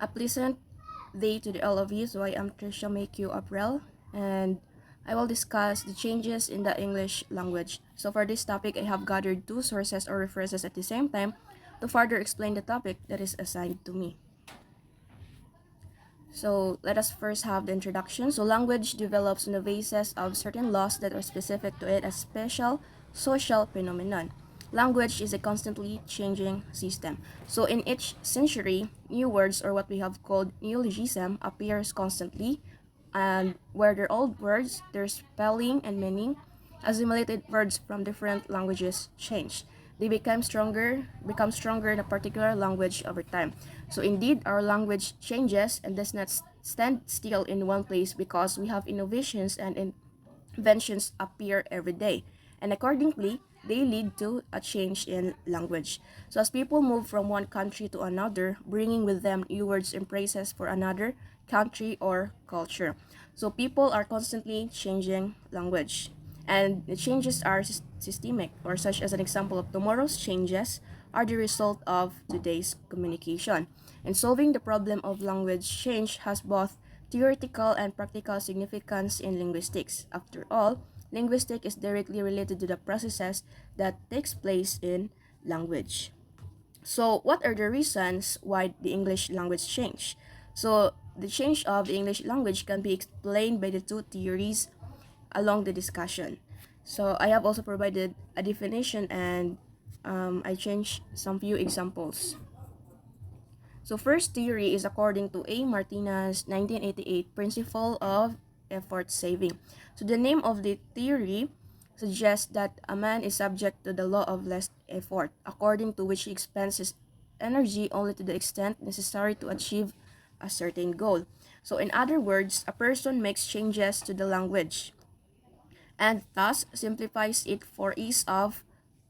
A pleasant day to all of you. So I am Trisha Makyu April, and I will discuss the changes in the English language. So for this topic, I have gathered two sources or references at the same time to further explain the topic that is assigned to me. So let us first have the introduction. So language develops on the basis of certain laws that are specific to it as special social phenomenon. Language is a constantly changing system. So in each century, new words or what we have called neologism appears constantly, and where their old words, their spelling and meaning, assimilated words from different languages change. They become stronger in a particular language over time. So indeed, our language changes and does not stand still in one place because we have innovations and inventions appear every day. And accordingly, they lead to a change in language. So as people move from one country to another, bringing with them new words and phrases for another country or culture. So people are constantly changing language. And the changes are systemic, or such as an example of tomorrow's changes are the result of today's communication. And solving the problem of language change has both theoretical and practical significance in linguistics. After all, linguistics is directly related to the processes that takes place in language. So, what are the reasons why the English language changed? So, the change of the English language can be explained by the two theories along the discussion. So, I have also provided a definition and I changed some few examples. So, first theory is according to A. Martinez' 1988 principle of effort saving. So, the name of the theory suggests that a man is subject to the law of less effort, according to which he expends his energy only to the extent necessary to achieve a certain goal. So, in other words, a person makes changes to the language and thus simplifies it for ease of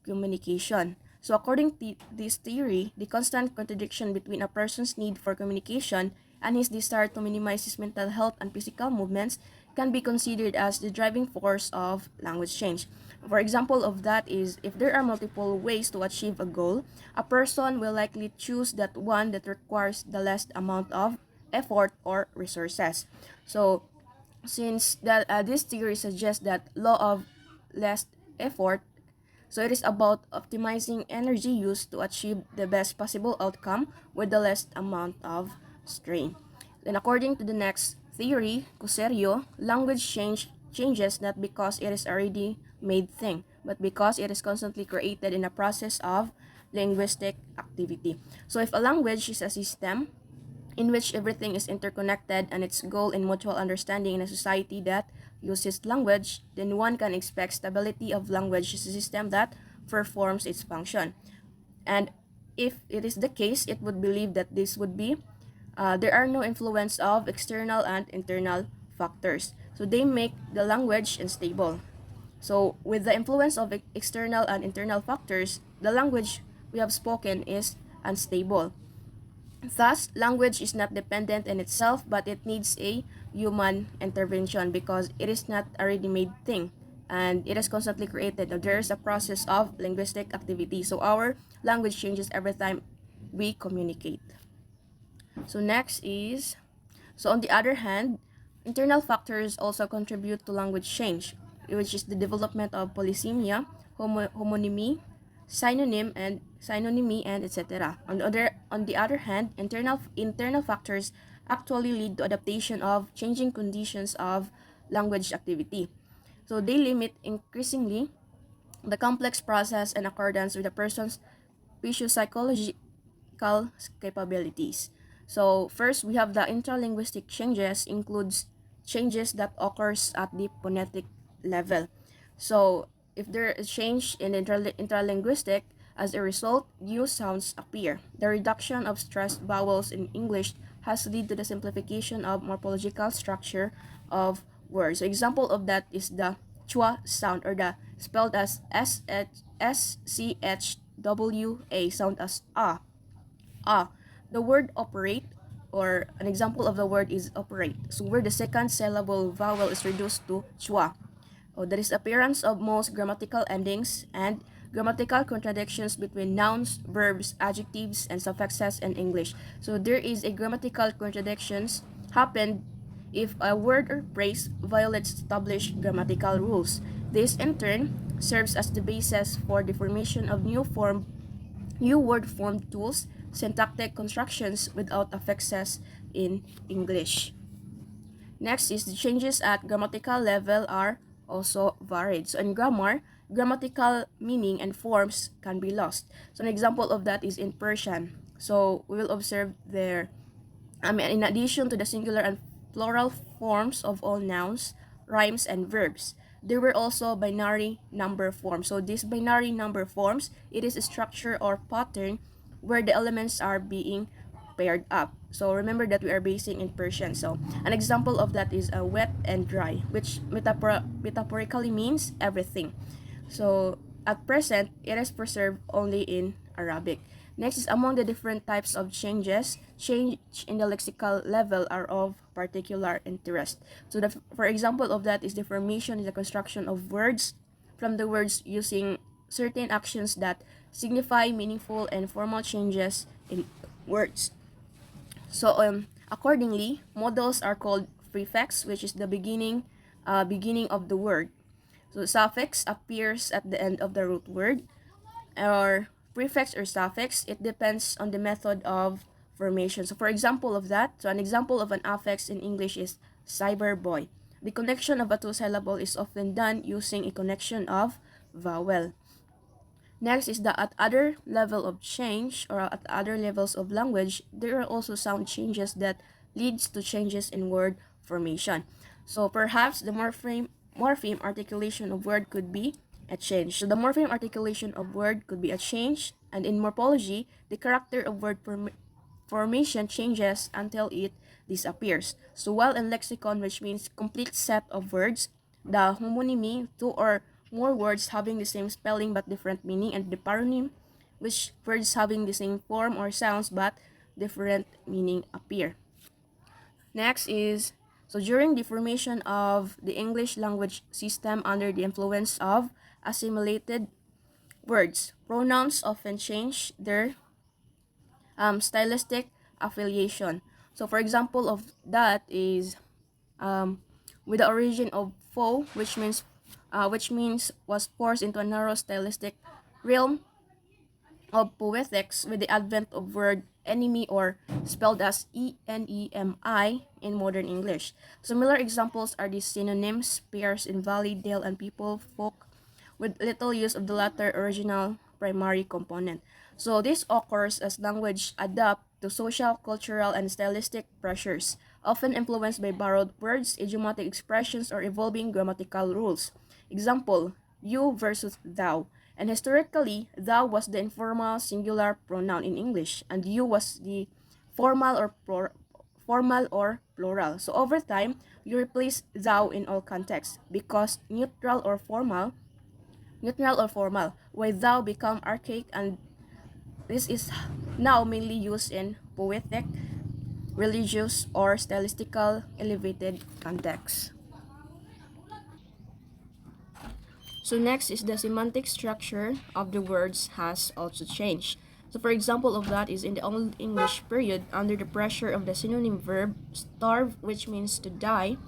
communication. So, according to this theory, the constant contradiction between a person's need for communication and his desire to minimize his mental health and physical movements can be considered as the driving force of language change. For example of that is if there are multiple ways to achieve a goal, a person will likely choose that one that requires the least amount of effort or resources. So, since that this theory suggests that law of less effort, so it is about optimizing energy use to achieve the best possible outcome with the least amount of strain. Then according to the next theory, Cuserio, language changes not because it is already made thing, but because it is constantly created in a process of linguistic activity. So if a language is a system, in which everything is interconnected and its goal in mutual understanding in a society that uses language, then one can expect stability of language as a system that performs its function. And if it is the case, it would believe that this would be there are no influence of external and internal factors. So they make the language unstable. So with the influence of external and internal factors, the language we have spoken is unstable. Thus, language is not dependent in itself, but it needs a human intervention because it is not a ready-made thing and it is constantly created. Now, there is a process of linguistic activity. So our language changes every time we communicate. So next is, so on the other hand, internal factors also contribute to language change, which is the development of polysemia, homonymy, synonymy and etc. On the other hand, internal factors actually lead to adaptation of changing conditions of language activity. So they limit increasingly the complex process in accordance with a person's physiopsychological capabilities. So first, we have the intralinguistic changes includes changes that occurs at the phonetic level. So if there is change in intralinguistic, as a result, new sounds appear. The reduction of stressed vowels in English has led to the simplification of morphological structure of words. So example of that is the chua sound, or the spelled as SCHWA sound as ah. Ah. The word operate, or an example of the word is operate. So where the second syllable vowel is reduced to chua. The disappearance of most grammatical endings and grammatical contradictions between nouns, verbs, adjectives, and suffixes in English. So there is a grammatical contradictions happened if a word or phrase violates established grammatical rules. This in turn serves as the basis for the formation of new word form tools, syntactic constructions without affixes in English. Next is the changes at grammatical level are also varied. So in grammar, grammatical meaning and forms can be lost. So an example of that is in Persian. So we will observe there, in addition to the singular and plural forms of all nouns, rhymes, and verbs, there were also binary number forms. So these binary number forms, it is a structure or pattern where the elements are being paired up. So remember that we are basing in Persian. So an example of that is a wet and dry, which metaphorically means everything. So at present, it is preserved only in Arabic. Next is among the different types of changes, change in the lexical level are of particular interest. So for example of that is the formation and the construction of words from the words using certain actions that signify meaningful and formal changes in words. So accordingly, models are called prefix, which is the beginning of the word. So suffix appears at the end of the root word, or prefix or suffix, it depends on the method of formation. So for example of that, so an example of an affix in English is cyberboy. The connection of a two-syllable is often done using a connection of vowel. Next is that at other level of change or at other levels of language, there are also sound changes that leads to changes in word formation. So perhaps the morpheme articulation of word could be a change. So the morpheme articulation of word could be a change, and in morphology, the character of word formation changes until it disappears. So while in lexicon, which means complete set of words, the homonymy, two or more words having the same spelling but different meaning, and the paronym, which words having the same form or sounds but different meaning appear. Next is, so during the formation of the English language system under the influence of assimilated words, pronouns often change their stylistic affiliation. So for example of that is with the origin of foe, which means was forced into a narrow stylistic realm of poetics with the advent of word enemy, or spelled as enemi in modern English. Similar examples are the synonyms pairs in valley, dale, and people folk, with little use of the latter original primary component. So this occurs as language adapt to social, cultural, and stylistic pressures, often influenced by borrowed words, idiomatic expressions, or evolving grammatical rules. Example, you versus thou. And historically, thou was the informal singular pronoun in English, and you was the formal or plural. So over time, you replace thou in all contexts because neutral or formal, while thou become archaic, and this is now mainly used in poetic, religious, or stylistical elevated contexts. So next is the semantic structure of the words has also changed. So for example of that is in the Old English period, under the pressure of the synonym verb starve, which means to die,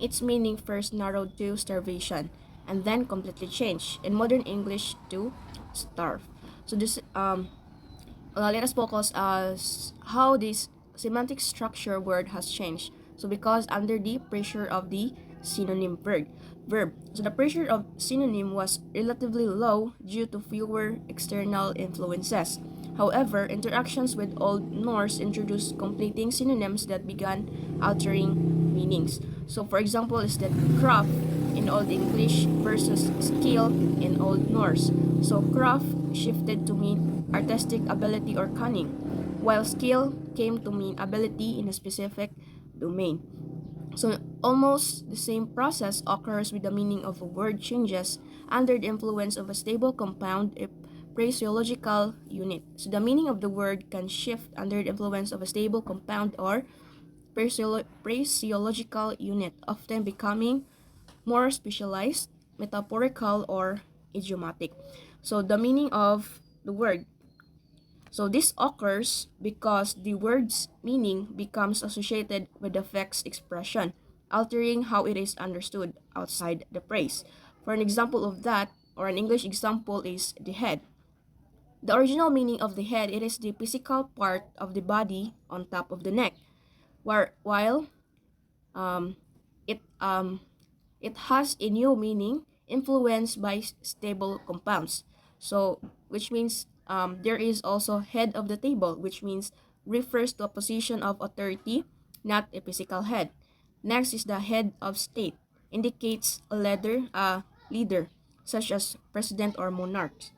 its meaning first narrowed to starvation and then completely changed in modern English to starve. So let us focus as how this semantic structure word has changed. So because under the pressure of the synonym verb. So the pressure of synonym was relatively low due to fewer external influences. However, interactions with Old Norse introduced completing synonyms that began altering meanings. So for example is that craft in Old English versus skill in Old Norse. So craft shifted to mean artistic ability or cunning, while skill came to mean ability in a specific domain. So almost the same process occurs with the meaning of a word changes under the influence of a stable compound, a phraseological unit. So the meaning of the word can shift under the influence of a stable compound or phraseological unit, often becoming more specialized, metaphorical, or idiomatic. So the meaning of the word. So this occurs because the word's meaning becomes associated with the fact's expression, altering how it is understood outside the phrase. For an example of that, or an English example, is the head. The original meaning of the head, it is the physical part of the body on top of the neck, while um, it it has a new meaning influenced by stable compounds. So, which means there is also head of the table, which means refers to a position of authority, not a physical head. Next is the head of state, indicates a leader, such as president or monarch.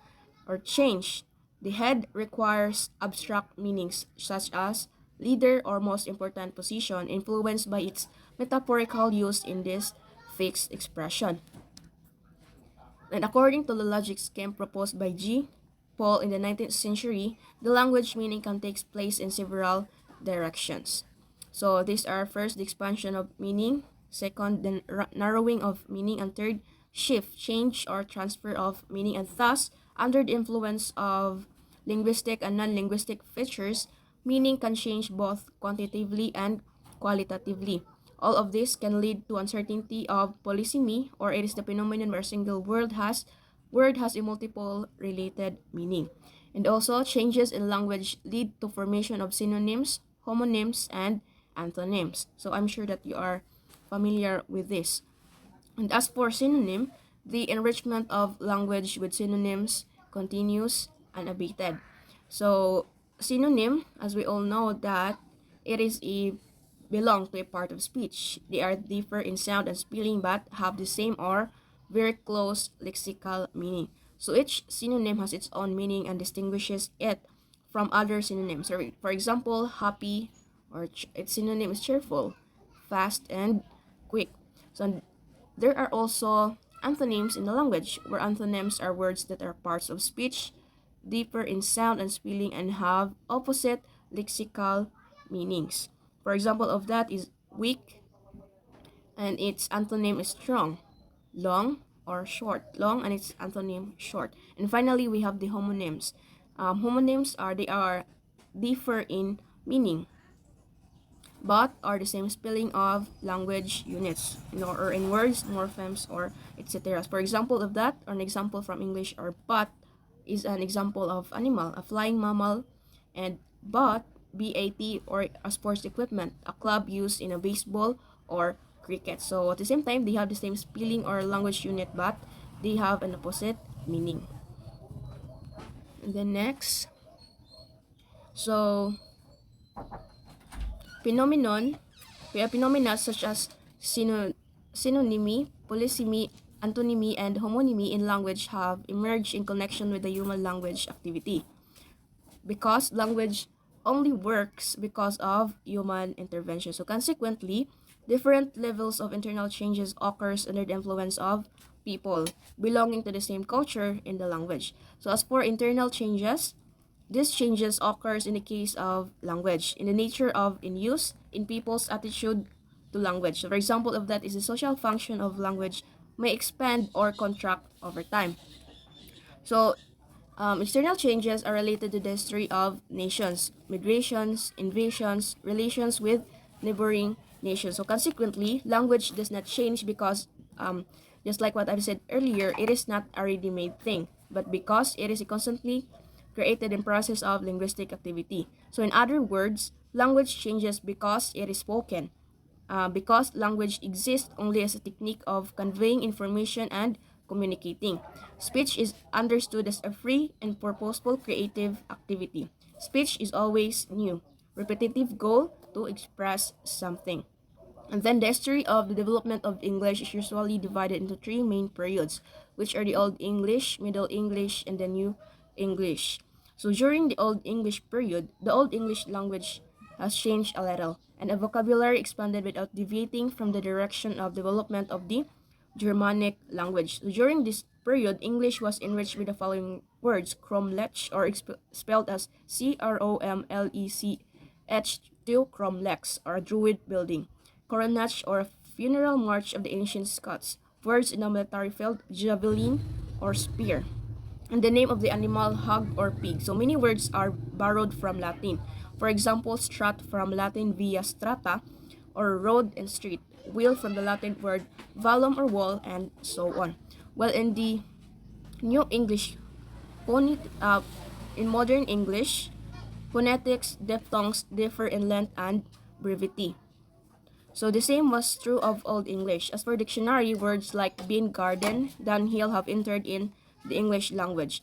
Or change, the head requires abstract meanings such as leader or most important position, influenced by its metaphorical use in this fixed expression. And according to the logic scheme proposed by G. Paul in the 19th century, the language meaning can take place in several directions. So these are first, the expansion of meaning; second, the narrowing of meaning; and third, shift, change, or transfer of meaning. And thus, under the influence of linguistic and non-linguistic features, meaning can change both quantitatively and qualitatively. All of this can lead to uncertainty of polysemy, or it is the phenomenon where a single word has a multiple related meaning. And also, changes in language lead to formation of synonyms, homonyms, and antonyms. So I'm sure that you are familiar with this. And as for synonym, the enrichment of language with synonyms continues unabated. So synonym, as we all know, that it is a belong to a part of speech. They are differ in sound and spelling but have the same or very close lexical meaning. So each synonym has its own meaning and distinguishes it from other synonyms. So for example, happy, or its synonym is cheerful, fast, and quick. So there are also antonyms in the language, where antonyms are words that are parts of speech, differ in sound and spelling, and have opposite lexical meanings. For example of that is weak, and its antonym is strong; long or short, long, and its antonym short. And finally, we have the homonyms. Homonyms are differ in meaning, but are the same spelling of language units, or in words, morphemes, or etc. For example of that, or an example from English, or but is an example of animal, a flying mammal; and BAT, or a sports equipment, a club used in a baseball or cricket. So at the same time, they have the same spelling or language unit, but they have an opposite meaning. And then next, so phenomenon, we have phenomena such as synonymy, polysemy, antonymy, and homonymy in language have emerged in connection with the human language activity, because language only works because of human intervention. So consequently, different levels of internal changes occurs under the influence of people belonging to the same culture in the language. So as for internal changes, these changes occurs in the case of language, in the nature of in use, in people's attitude to language. So for example of that is the social function of language may expand or contract over time. So external changes are related to the history of nations, migrations, invasions, relations with neighboring nations. So consequently, language does not change because, just like what I've said earlier, it is not a ready-made thing, but because it is a constantly created in process of linguistic activity. So in other words, language changes because it is spoken, because language exists only as a technique of conveying information and communicating. Speech is understood as a free and purposeful creative activity. Speech is always new, repetitive goal to express something. And then the history of the development of English is usually divided into three main periods, which are the Old English, Middle English, and the New English. So during the Old English period, the Old English language has changed a little, and a vocabulary expanded without deviating from the direction of development of the Germanic language. So during this period, English was enriched with the following words: Cromlech, or spelled as Cromlech, to Cromlex, or a druid building; Coronach, or a funeral march of the ancient Scots; words in the military field, javelin or spear; and the name of the animal hog or pig. So many words are borrowed from Latin. For example, strat from Latin via strata, or road and street. Wheel from the Latin word vallum or wall, and so on. Well, in the New English, in modern English, phonetics, diphthongs differ in length and brevity. So the same was true of Old English. As for dictionary, words like bin, garden, dunghill have entered in the English language.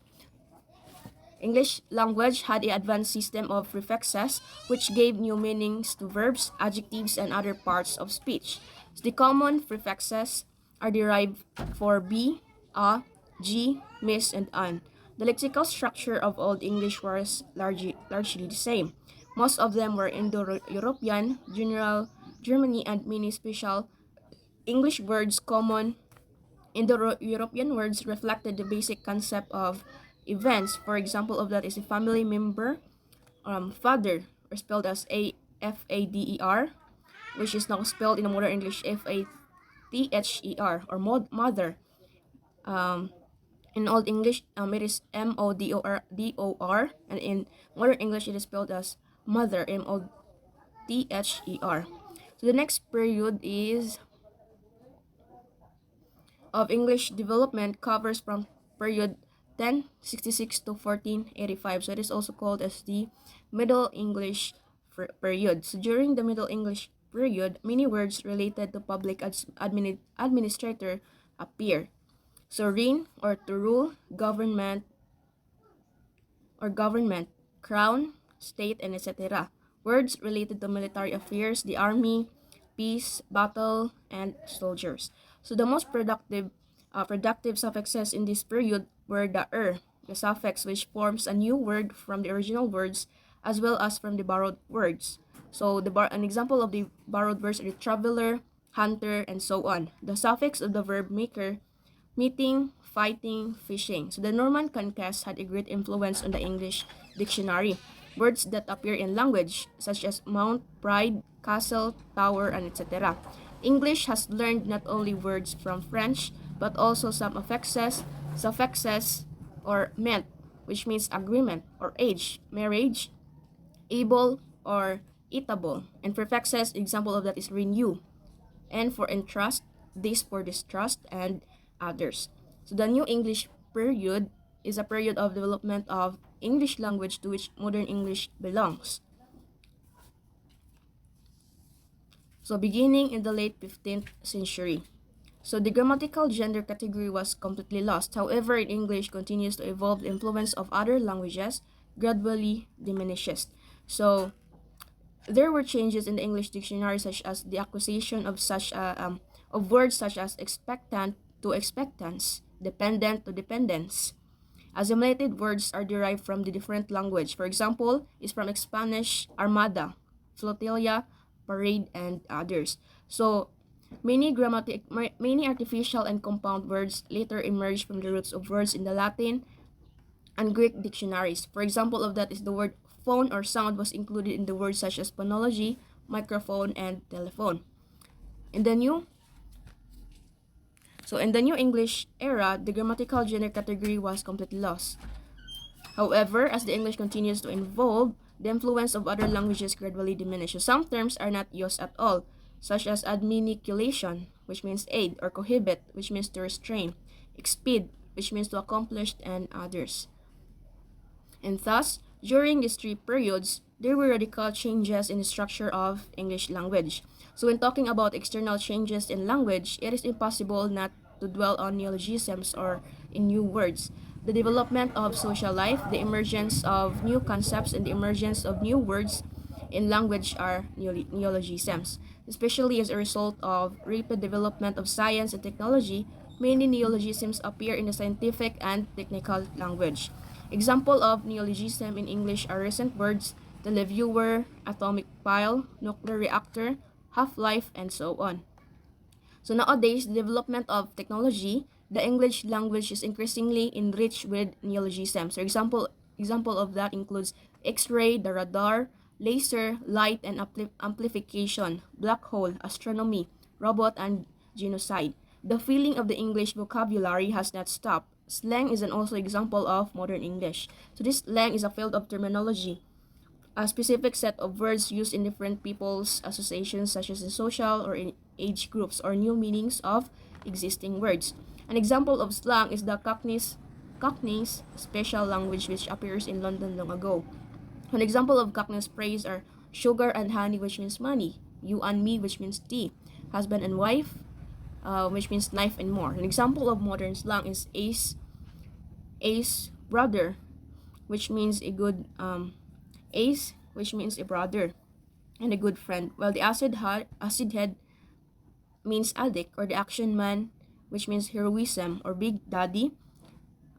English language had an advanced system of prefixes which gave new meanings to verbs, adjectives, and other parts of speech. So the common prefixes are derived for be, a, g, miss, and an. The lexical structure of Old English was largely the same. Most of them were Indo-European, general Germany, and many special English words common Indo-European words reflected the basic concept of events. For example of that is a family member, father, or spelled as A-F-A-D-E-R, which is now spelled in modern English F-A-T-H-E-R, or mother. Um, in Old English, it is M-O-D-O-R, and in modern English, it is spelled as mother, M-O-T-H-E-R. So the next period is of English development covers from period 1066 to 1485. So it is also called as the Middle English period. So during the Middle English period, many words related to public administrator appear. So reign or to rule, government, crown, state, and etc. Words related to military affairs, the army, peace, battle, and soldiers. So the most productive suffixes in this period were the the suffix which forms a new word from the original words as well as from the borrowed words. So an example of the borrowed words are the traveler, hunter, and so on. The suffix of the verb maker, meeting, fighting, fishing. So the Norman conquest had a great influence on the English dictionary. Words that appear in language, such as mount, pride, castle, tower, and etc. English has learned not only words from French, but also some affixes, suffixes, or meant, which means agreement, or age, marriage, able, or eatable. And prefixes, example of that is renew, and for entrust, this for distrust, and others. So the New English period is a period of development of English language to which modern English belongs. So beginning in the late 15th century. So the grammatical gender category was completely lost. However, in English continues to evolve, the influence of other languages gradually diminishes. So there were changes in the English dictionary, such as the acquisition of words such as expectant to expectance, dependent to dependence. Assimilated words are derived from the different language. For example, is from Spanish armada, flotilla, parade, and others. So many artificial and compound words later emerged from the roots of words in the Latin and Greek dictionaries. For example of that is the word phone or sound was included in the words such as phonology, microphone, and telephone. In the new English era, the grammatical gender category was completely lost. However, as the English continues to evolve, the influence of other languages gradually diminishes. Some terms are not used at all, such as adminiculation, which means aid, or cohibit, which means to restrain, expede, which means to accomplish, and others. And thus, during these three periods, there were radical changes in the structure of English language. So when talking about external changes in language, it is impossible not to dwell on neologisms or in new words. The development of social life, the emergence of new concepts, and the emergence of new words in language are neologisms. Especially as a result of rapid development of science and technology, many neologisms appear in the scientific and technical language. Example of neologism in English are recent words, televiewer, atomic pile, nuclear reactor, half-life, and so on. So nowadays, the development of technology, the English language is increasingly enriched with neologisms. So example of that includes X-ray, the radar, laser, light and amplification, black hole, astronomy, robot, and genocide. The filling of the English vocabulary has not stopped. slang is an also example of modern English. So this slang is a field of terminology, a specific set of words used in different people's associations, such as in social or in age groups, or new meanings of existing words. An example of slang is the Cockney's special language, which appears in London long ago. An example of Cockney's phrase are sugar and honey, which means money; you and me, which means tea; husband and wife, which means knife and more. An example of modern slang is ace brother, which means a good ace, which means a brother and a good friend, while the acid head means addict, or the action man, which means heroism, or big daddy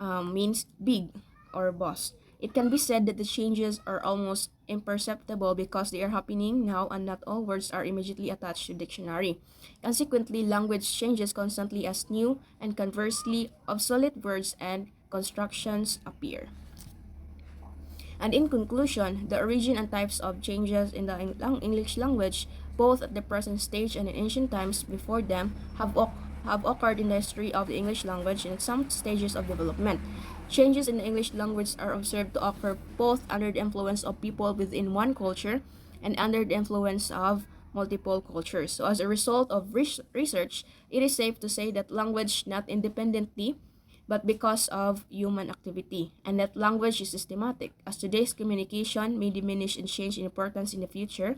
means big or boss. It can be said that the changes are almost imperceptible because they are happening now and not all words are immediately attached to dictionary. Consequently, language changes constantly as new and conversely obsolete words and constructions appear. And in conclusion, the origin and types of changes in the English language, both at the present stage and in ancient times before them, have occurred in the history of the English language in some stages of development. Changes in the English language are observed to occur both under the influence of people within one culture and under the influence of multiple cultures. So, as a result of research, it is safe to say that language not independently but because of human activity, and that language is systematic, as today's communication may diminish and change in importance in the future.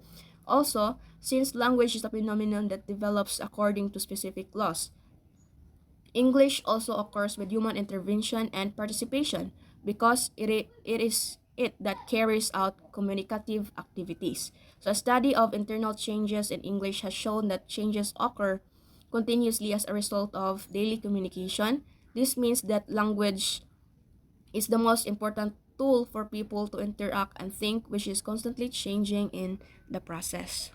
Also, since language is a phenomenon that develops according to specific laws, English also occurs with human intervention and participation because it is it that carries out communicative activities. So, a study of internal changes in English has shown that changes occur continuously as a result of daily communication. This means that language is the most important tool for people to interact and think, which is constantly changing in the process.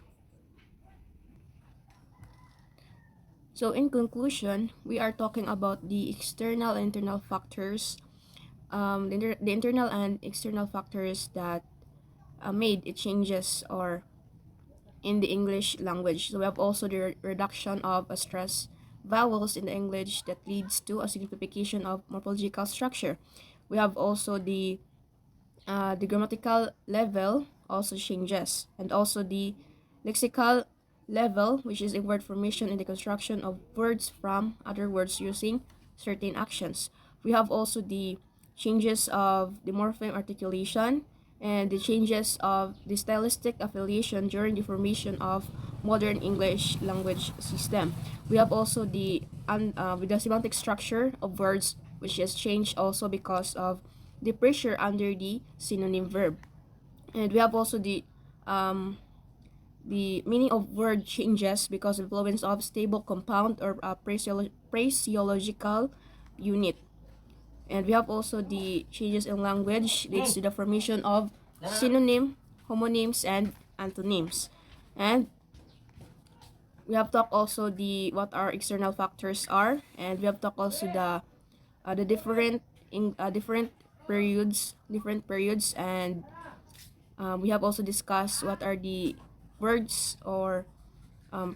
So, in conclusion, we are talking about the external and internal factors, the internal and external factors that made it changes or in the English language. So, we have also the reduction of stress vowels in the English that leads to a simplification of morphological structure. We have also the grammatical level also changes, and also the lexical level, which is a word formation and the construction of words from other words using certain actions. We have also the changes of the morpheme articulation and the changes of the stylistic affiliation during the formation of modern English language system. We have also with the semantic structure of words, which has changed also because of the pressure under the synonym verb. And we have also the meaning of word changes because of influence of stable compound or phraseological unit. And we have also the changes in language leads to the formation of synonym, homonyms, and antonyms. And we have talked also the what our external factors are, and we have talked also the different periods, and we have also discussed what are the words or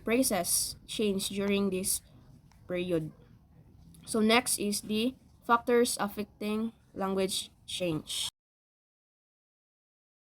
phrases changed during this period. So next is the factors affecting language change.